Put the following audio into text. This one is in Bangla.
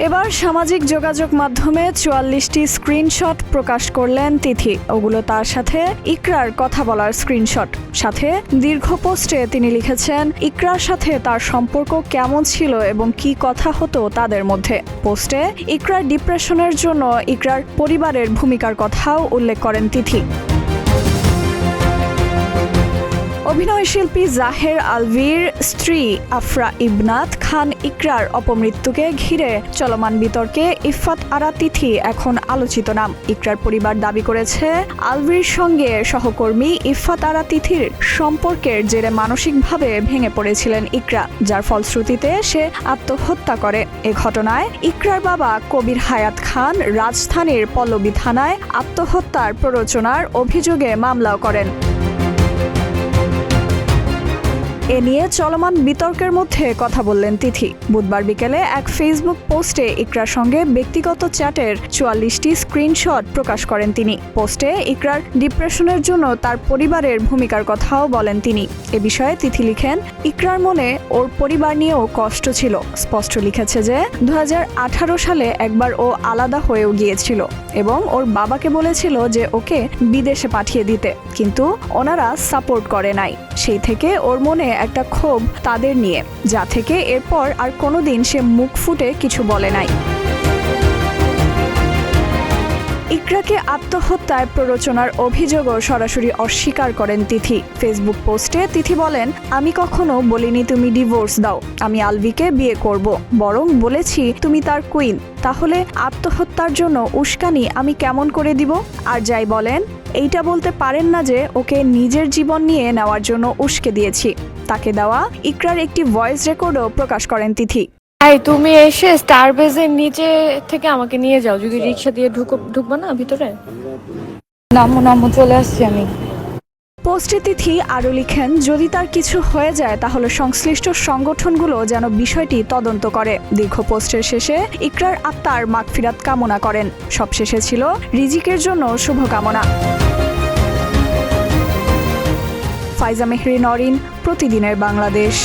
এবার সামাজিক যোগাযোগ মাধ্যমে ৪৪টি স্ক্রিনশট প্রকাশ করলেন তিথি। ওগুলো তার সাথে ইকরার কথা বলার স্ক্রিনশট। সাথে দীর্ঘ পোস্টে তিনি লিখেছেন ইকরার সাথে তার সম্পর্ক কেমন ছিল এবং কি কথা হতো তাদের মধ্যে। পোস্টে ইকরার ডিপ্রেশনের জন্য ইকরার পরিবারের ভূমিকার কথাও উল্লেখ করেন তিথি। অভিনয়শিল্পী জাহের আলভীর স্ত্রী আফরা ইবনাত খান ইকরার অপমৃত্যুকে ঘিরে চলমান বিতর্কে ইফফাত আরা তিথি এখন আলোচিত নাম। ইকরার পরিবার দাবি করেছে আলভীর সঙ্গে সহকর্মী ইফফাত আরা তিথির সম্পর্কের জেরে মানসিকভাবে ভেঙে পড়েছিলেন ইকরা, যার ফলশ্রুতিতে সে আত্মহত্যা করে। এ ঘটনায় ইকরার বাবা কবির হায়াত খান রাজধানীর পল্লবী থানায় আত্মহত্যার প্ররোচনার অভিযোগে মামলাও করেন। এ নিয়ে চলমান বিতর্কের মধ্যে কথা বললেন তিথি। বুধবার বিকেলে এক ফেসবুক পোস্টে ইকরার সঙ্গে ব্যক্তিগত চ্যাটের ৪৪টি স্ক্রিনশট প্রকাশ করেন তিনি। পোস্টে ইকরার ডিপ্রেশনের জন্য তার পরিবারের ভূমিকার কথাও বলেন তিনি। এ বিষয়ে তিথি লিখেন, ইকরার মনে ওর পরিবার নিয়েও কষ্ট ছিল। স্পষ্ট লিখেছে যে ২০১৮ সালে একবার ও আলাদা হয়েও গিয়েছিল এবং ওর বাবাকে বলেছিল যে ওকে বিদেশে পাঠিয়ে দিতে, কিন্তু ওনারা সাপোর্ট করে নাই। সেই থেকে ওর মনে একটা ক্ষোভ তাদের নিয়ে, যা থেকে এরপর আর কোনোদিন সে মুখ ফুটে কিছু বলে নাই। ইকরাকে আত্মহত্যায় প্ররোচনার অভিযোগও সরাসরি অস্বীকার করেন তিথি। ফেসবুক পোস্টে তিথি বলেন, আমি কখনো বলিনি তুমি ডিভোর্স দাও, আমি আলভিকে বিয়ে করব, বরং বলেছি তুমি তার কুইন। তাহলে আত্মহত্যার জন্য উস্কানি আমি কেমন করে দিব? আর যাই বলেন, এইটা বলতে পারেন না যে ওকে নিজের জীবন নিয়ে নেওয়ার জন্য উস্কে দিয়েছি। তাকে দেওয়া ইকরার একটি ভয়েস রেকর্ডও প্রকাশ করেন তিথি। তুমি এসে স্টার বেজের নিচে থেকে আমাকে নিয়ে যাও, যদি রিক্সা দিয়ে ঢুকবো না ভিতরে। নামো চলে আসছি আমি। পোস্টে তিথি আরও লিখেন, যদি তার কিছু হয়ে যায় তাহলে সংশ্লিষ্ট সংগঠনগুলো যেন বিষয়টি তদন্ত করে। দীর্ঘ পোস্টের শেষে ইকরার আত্মার মাগফিরাত কামনা করেন। সবশেষে ছিল রিজিকের জন্য শুভকামনা। ফাইজা মেহরি নরিন, প্রতিদিনের বাংলাদেশ।